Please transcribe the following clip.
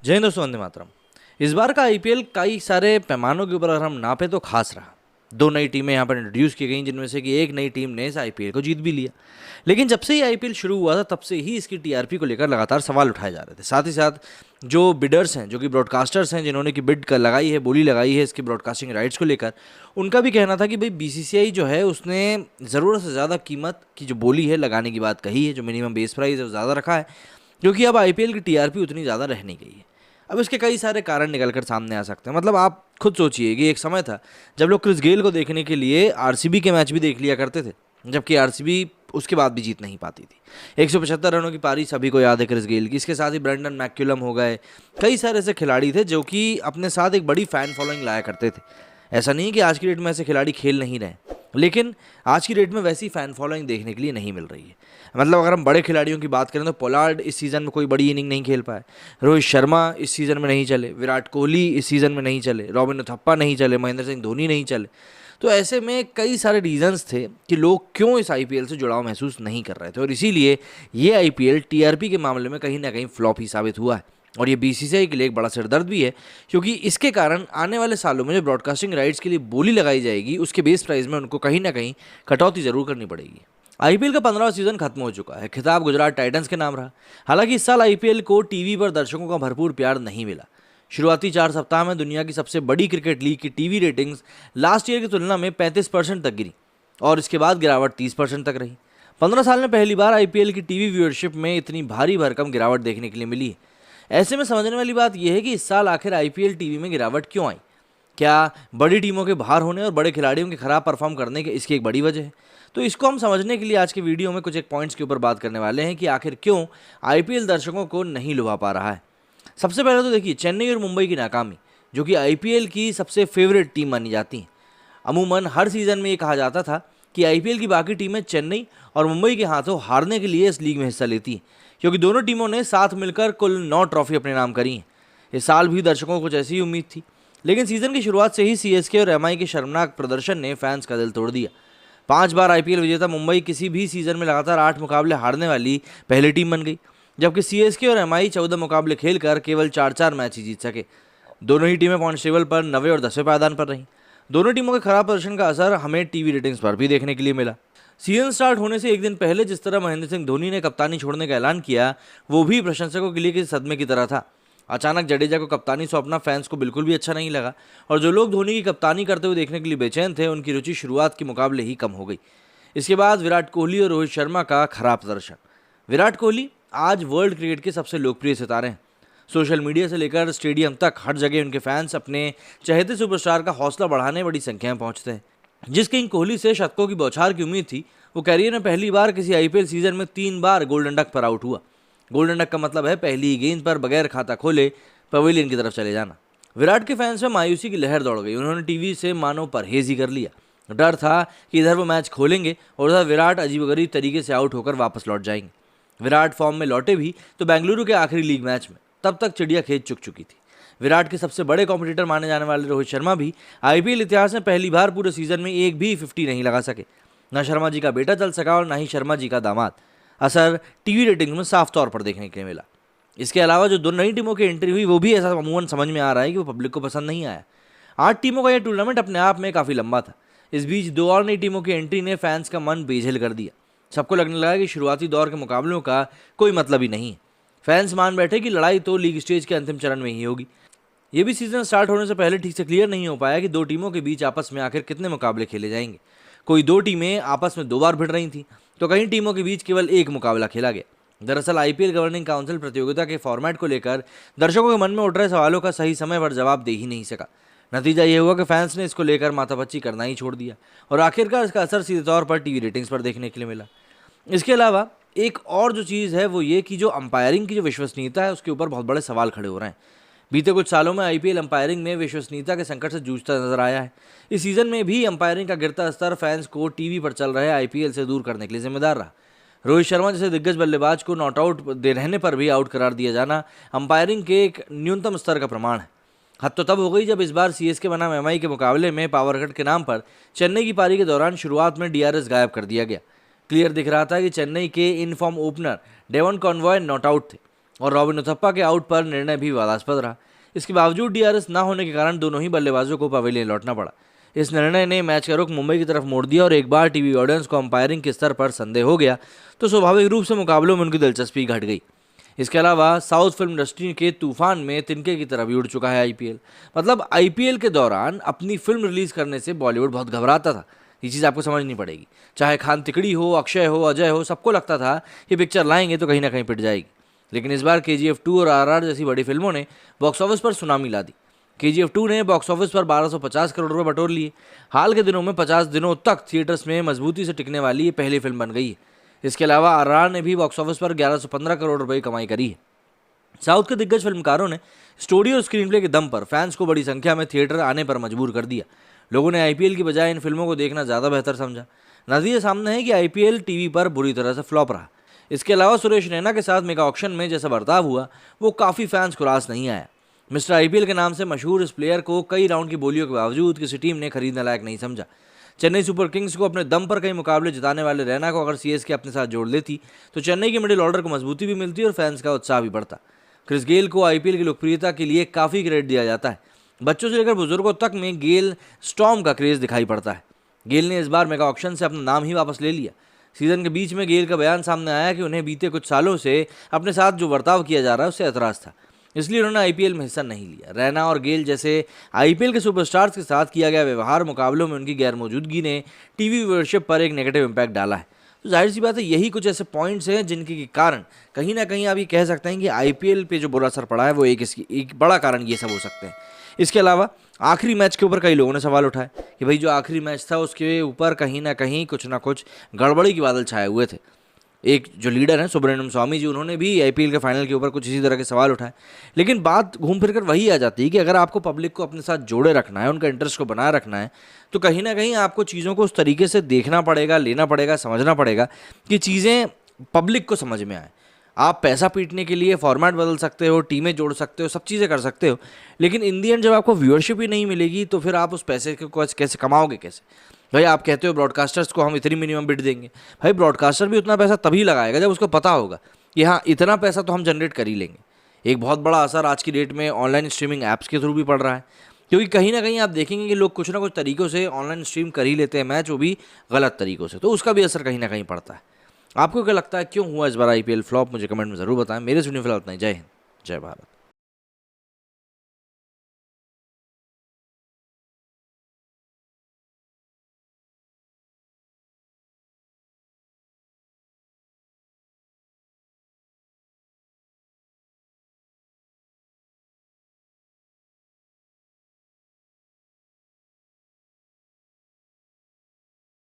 जय हिंद दोस्तों, वंदे मातरम। इस बार का आईपीएल कई सारे पैमानों के ऊपर अगर हम नापे तो खास रहा। दो नई टीमें यहाँ पर इंट्रोड्यूस की गई, जिनमें से कि एक नई टीम ने इस आईपीएल को जीत भी लिया। लेकिन जब से ये आईपीएल शुरू हुआ था तब से ही इसकी टीआरपी को लेकर लगातार सवाल उठाए जा रहे थे। साथ ही साथ जो बिडर्स हैं, जो कि ब्रॉडकास्टर्स हैं, जिन्होंने की बिड लगाई है, बोली लगाई है इसकी ब्रॉडकास्टिंग राइट्स को लेकर, उनका भी कहना था कि भाई बीसीसीआई जो है उसने ज़रूरत से ज़्यादा कीमत की जो बोली है लगाने की बात कही है, जो मिनिमम बेस प्राइस है वो ज़्यादा रखा है, क्योंकि अब आईपीएल की टीआरपी उतनी ज़्यादा रह नहीं गई है। अब इसके कई सारे कारण निकल कर सामने आ सकते हैं। मतलब आप खुद सोचिए कि एक समय था जब लोग क्रिस गेल को देखने के लिए आरसीबी के मैच भी देख लिया करते थे, जबकि आरसीबी उसके बाद भी जीत नहीं पाती थी। 175 रनों की पारी सभी को याद है क्रिस गेल की। इसके साथ ही ब्रेंडन मैक्यूलम हो गए, कई सारे ऐसे खिलाड़ी थे जो कि अपने साथ एक बड़ी फैन फॉलोइंग लाया करते थे। ऐसा नहीं कि आज की डेट में ऐसे खिलाड़ी खेल नहीं रहे, लेकिन आज की डेट में वैसी फैन फॉलोइंग देखने के लिए नहीं मिल रही है। मतलब अगर हम बड़े खिलाड़ियों की बात करें तो पोलार्ड इस सीज़न में कोई बड़ी इनिंग नहीं खेल पाए, रोहित शर्मा इस सीज़न में नहीं चले, विराट कोहली इस सीज़न में नहीं चले, रॉबिन उथप्पा नहीं चले, महेंद्र सिंह धोनी नहीं चले। तो ऐसे में कई सारे रीजंस थे कि लोग क्यों इस आईपीएल से जुड़ाव महसूस नहीं कर रहे थे, और इसीलिए ये आईपीएल टीआरपी के मामले में कहीं ना कहीं फ्लॉप ही साबित हुआ है। और ये बीसीसीआई के लिए एक बड़ा सिरदर्द भी है, क्योंकि इसके कारण आने वाले सालों में जो ब्रॉडकास्टिंग राइट्स के लिए बोली लगाई जाएगी उसके बेस प्राइस में उनको कहीं ना कहीं कटौती जरूर करनी पड़ेगी। आईपीएल का 15वां सीजन खत्म हो चुका है। खिताब गुजरात टाइटंस के नाम रहा। हालांकि इस साल आईपीएल को टीवी पर दर्शकों का भरपूर प्यार नहीं मिला। शुरुआती 4 सप्ताह में दुनिया की सबसे बड़ी क्रिकेट लीग की टीवी रेटिंग्स लास्ट ईयर की तुलना में 35% तक गिरी, और इसके बाद गिरावट 30% तक रही। 15 साल में पहली बार आईपीएल की टीवी व्यूअरशिप में इतनी भारी भरकम गिरावट देखने के लिए मिली है। ऐसे में समझने वाली बात यह है कि इस साल आखिर आईपीएल टीवी में गिरावट क्यों आई। क्या बड़ी टीमों के बाहर होने और बड़े खिलाड़ियों के खराब परफॉर्म करने के इसकी एक बड़ी वजह है? तो इसको हम समझने के लिए आज के वीडियो में कुछ एक पॉइंट्स के ऊपर बात करने वाले हैं कि आखिर क्यों आईपीएल दर्शकों को नहीं लुभा पा रहा है। सबसे पहले तो देखिए, चेन्नई और मुंबई की नाकामी, जो कि आईपीएल की सबसे फेवरेट टीम मानी जाती हैं। अमूमन हर सीज़न में ये कहा जाता था कि आईपीएल की बाकी टीमें चेन्नई और मुंबई के हाथों हारने के लिए इस लीग में हिस्सा लेती हैं, क्योंकि दोनों टीमों ने साथ मिलकर कुल 9 ट्रॉफी अपने नाम करी हैं। इस साल भी दर्शकों को कुछ ऐसी ही उम्मीद थी, लेकिन सीज़न की शुरुआत से ही सीएसके और एमआई के शर्मनाक प्रदर्शन ने फैंस का दिल तोड़ दिया। 5 बार आईपीएल विजेता मुंबई किसी भी सीज़न में लगातार 8 मुकाबले हारने वाली पहली टीम बन गई, जबकि सीएसके और एमआई 14 मुकाबले खेलकर केवल 4-4 मैच ही जीत सके। दोनों ही टीमें पॉइंट्स टेबल पर 9वें और 10वें पायदान पर रहीं। दोनों टीमों के खराब प्रदर्शन का असर हमें टीवी रेटिंग्स पर भी देखने के लिए मिला। सीजन स्टार्ट होने से एक दिन पहले जिस तरह महेंद्र सिंह धोनी ने कप्तानी छोड़ने का ऐलान किया, वो भी प्रशंसकों के लिए किसी सदमे की तरह था। अचानक जडेजा को कप्तानी सौंपना फैंस को बिल्कुल भी अच्छा नहीं लगा, और जो लोग धोनी की कप्तानी करते हुए देखने के लिए बेचैन थे, उनकी रुचि शुरुआत के मुकाबले ही कम हो गई। इसके बाद विराट कोहली और रोहित शर्मा का खराब प्रदर्शन। विराट कोहली आज वर्ल्ड क्रिकेट के सबसे लोकप्रिय सितारे हैं। सोशल मीडिया से लेकर स्टेडियम तक हर जगह उनके फैंस अपने चहेते सुपरस्टार का हौसला बढ़ाने बड़ी संख्या में पहुंचते हैं। जिस किंग कोहली से शतकों की बौछार की उम्मीद थी, वो कैरियर में पहली बार किसी आईपीएल सीजन में 3 बार गोल्डन डक पर आउट हुआ। गोल्डन डक का मतलब है पहली ही गेंद पर बगैर खाता खोले पवेलियन की तरफ चले जाना। विराट के फैंस में मायूसी की लहर दौड़ गई। उन्होंने टीवी से मानो परहेज ही कर लिया। डर था कि इधर वो मैच खोलेंगे और उधर विराट अजीबोगरीब तरीके से आउट होकर वापस लौट जाएंगे। विराट फॉर्म में लौटे भी तो बेंगलुरु के आखिरी लीग मैच में, तब तक चिड़िया खेत चुक चुकी थी। विराट के सबसे बड़े कॉम्पिटिटर माने जाने वाले रोहित शर्मा भी आईपीएल इतिहास में पहली बार पूरे सीजन में एक भी 50 नहीं लगा सके। न शर्मा जी का बेटा चल सका और न ही शर्मा जी का दामाद। असर टीवी रेटिंग्स में साफ तौर पर देखने के लिए मिला। इसके अलावा जो 2 नई टीमों की एंट्री हुई, वो भी ऐसा अमूमन समझ में आ रहा है कि वो पब्लिक को पसंद नहीं आया। 8 टीमों का यह टूर्नामेंट अपने आप में काफ़ी लंबा था। इस बीच 2 और नई टीमों की एंट्री ने फैंस का मन बेझिल कर दिया। सबको लगने लगा कि शुरुआती दौर के मुकाबलों का कोई मतलब ही नहीं है। फैंस मान बैठे कि लड़ाई तो लीग स्टेज के अंतिम चरण में ही होगी। ये भी सीजन स्टार्ट होने से पहले ठीक से क्लियर नहीं हो पाया कि 2 टीमों के बीच आपस में आखिर कितने मुकाबले खेले जाएंगे। कोई 2 टीमें आपस में 2 बार भिड़ रही थी, तो कई टीमों के बीच केवल 1 मुकाबला खेला गया। दरअसल आईपीएल गवर्निंग काउंसिल प्रतियोगिता के फॉर्मेट को लेकर दर्शकों के मन में उठ रहे सवालों का सही समय पर जवाब दे ही नहीं सका। नतीजा ये हुआ कि फैंस ने इसको लेकर माथापच्ची करना ही छोड़ दिया, और आखिरकार इसका असर सीधे तौर पर टीवी रेटिंग्स पर देखने के लिए मिला। इसके अलावा एक और जो चीज़ है वो ये कि जो अंपायरिंग की जो विश्वसनीयता है, उसके ऊपर बहुत बड़े सवाल खड़े हो रहे हैं। बीते कुछ सालों में आईपीएल अंपायरिंग में विश्वसनीयता के संकट से जूझता नजर आया है। इस सीजन में भी अंपायरिंग का गिरता स्तर फैंस को टीवी पर चल रहे आईपीएल से दूर करने के लिए जिम्मेदार रहा। रोहित शर्मा जैसे दिग्गज बल्लेबाज को नॉट आउट दे रहने पर भी आउट करार दिया जाना अंपायरिंग के एक न्यूनतम स्तर का प्रमाण है। हद तो तब हो गई जब इस बार सीएसके बनाम एमआई के मुकाबले में पावर कट के नाम पर चेन्नई की पारी के दौरान शुरुआत में डीआरएस गायब कर दिया गया। क्लियर दिख रहा था कि चेन्नई के in form opener Devon Conway not out थे। और रॉबिन उथप्पा के आउट पर निर्णय भी विवादास्पद रहा। इसके बावजूद डीआरएस ना होने के कारण दोनों ही बल्लेबाजों को पवेलियन लौटना पड़ा। इस निर्णय ने मैच का रुख मुंबई की तरफ मोड़ दिया और एक बार टीवी ऑडियंस को अंपायरिंग के स्तर पर संदेह हो गया तो स्वाभाविक रूप से मुकाबलों में उनकी दिलचस्पी घट गई। इसके अलावा साउथ फिल्म इंडस्ट्री के तूफान में तिनके की तरफ भी उड़ चुका है आईपीएल। मतलब आईपीएल के दौरान अपनी फिल्म रिलीज करने से बॉलीवुड बहुत घबराता था। ये चीज़ आपको समझनी पड़ेगी। चाहे खान तिकड़ी हो, अक्षय हो, अजय हो, सबको लगता था कि पिक्चर लाएंगे तो कहीं ना कहीं पिट जाएगी। लेकिन इस बार KGF 2 और RR जैसी बड़ी फिल्मों ने बॉक्स ऑफिस पर सुनामी ला दी। KGF 2 ने बॉक्स ऑफिस पर 1250 करोड़ रुपए बटोर लिए। हाल के दिनों में 50 दिनों तक थिएटर्स में मजबूती से टिकने वाली ये पहली फिल्म बन गई है। इसके अलावा RR ने भी बॉक्स ऑफिस पर 1115 करोड़ रुपए की कमाई करी है। साउथ के दिग्गज फिल्मकारों ने स्टोरी और स्क्रीन प्ले के दम पर फैंस को बड़ी संख्या में थिएटर आने पर मजबूर कर दिया। लोगों ने आईपीएल की बजाय इन फिल्मों को देखना ज़्यादा बेहतर समझा। नतीजा सामने है कि आईपीएल टीवी पर बुरी तरह से फ्लॉप रहा। इसके अलावा सुरेश रैना के साथ मेगा ऑक्शन में जैसा बर्ताव हुआ वो काफ़ी फैंस को रास नहीं आया। मिस्टर आईपीएल के नाम से मशहूर इस प्लेयर को कई राउंड की बोलियों के बावजूद किसी टीम ने खरीदने लायक नहीं समझा। चेन्नई सुपर किंग्स को अपने दम पर कई मुकाबले जिताने वाले रैना को अगर सीएसके अपने साथ जोड़ लेती तो चेन्नई के मिडिल ऑर्डर को मजबूती भी मिलती और फैंस का उत्साह भी बढ़ता। क्रिस गेल को आईपीएल की लोकप्रियता के लिए काफ़ी क्रेडिट दिया जाता है। बच्चों से लेकर बुजुर्गों तक में गेल स्टॉर्म का क्रेज़ दिखाई पड़ता है। गेल ने इस बार मेगा ऑक्शन से अपना नाम ही वापस ले लिया। सीजन के बीच में गेल का बयान सामने आया कि उन्हें बीते कुछ सालों से अपने साथ जो बर्ताव किया जा रहा है उससे एतराज़ था, इसलिए उन्होंने आईपीएल में हिस्सा नहीं लिया। रैना और गेल जैसे आईपीएल के सुपरस्टार्स के साथ किया गया व्यवहार मुकाबलों में उनकी गैर मौजूदगी ने टीवी व्यूअरशिप पर एक नेगेटिव इम्पैक्ट डाला है। तो जाहिर सी बात है यही कुछ ऐसे पॉइंट्स हैं जिनके कारण कहीं ना कहीं आप ये कह सकते हैं कि आईपीएल पे जो बुरा असर पड़ा है वो एक बड़ा कारण ये सब हो सकते हैं। इसके अलावा आखिरी मैच के ऊपर कई लोगों ने सवाल उठाए कि भाई जो आखिरी मैच था उसके ऊपर कहीं ना कुछ गड़बड़ी के बादल छाए हुए थे। एक जो लीडर हैं सुब्रमण्यम स्वामी जी, उन्होंने भी आईपीएल के फाइनल के ऊपर कुछ इसी तरह के सवाल उठाए। लेकिन बात घूम फिर कर वही आ जाती है कि अगर आपको पब्लिक को अपने साथ जोड़े रखना है, उनका इंटरेस्ट को बनाए रखना है, तो कहीं ना कहीं आपको चीज़ों को उस तरीके से देखना पड़ेगा, लेना पड़ेगा, समझना पड़ेगा कि चीज़ें पब्लिक को समझ में आए। आप पैसा पीटने के लिए फॉर्मेट बदल सकते हो, टीमें जोड़ सकते हो, सब चीज़ें कर सकते हो, लेकिन इन दी एंड जब आपको व्यूअरशिप ही नहीं मिलेगी तो फिर आप उस पैसे को कैसे कमाओगे कैसे? भाई आप कहते हो ब्रॉडकास्टर्स को हम इतनी मिनिमम बिड देंगे, भाई ब्रॉडकास्टर भी उतना पैसा तभी लगाएगा जब उसको पता होगा कि हाँ इतना पैसा तो हम जनरेट कर ही लेंगे। एक बहुत बड़ा असर आज की डेट में ऑनलाइन स्ट्रीमिंग ऐप्स के थ्रू भी पड़ रहा है, क्योंकि कहीं ना कहीं आप देखेंगे कि लोग कुछ ना कुछ तरीक़ों से ऑनलाइन स्ट्रीम कर ही लेते हैं मैच, वो भी गलत तरीक़ों से, तो उसका भी असर कहीं ना कहीं पड़ता है। आपको क्या लगता है क्यों हुआ इस बार आईपीएल फ्लॉप? मुझे कमेंट में ज़रूर बताएं। मेरे सुनने फिलहाल उतना ही। जय हिंद, जय भारत।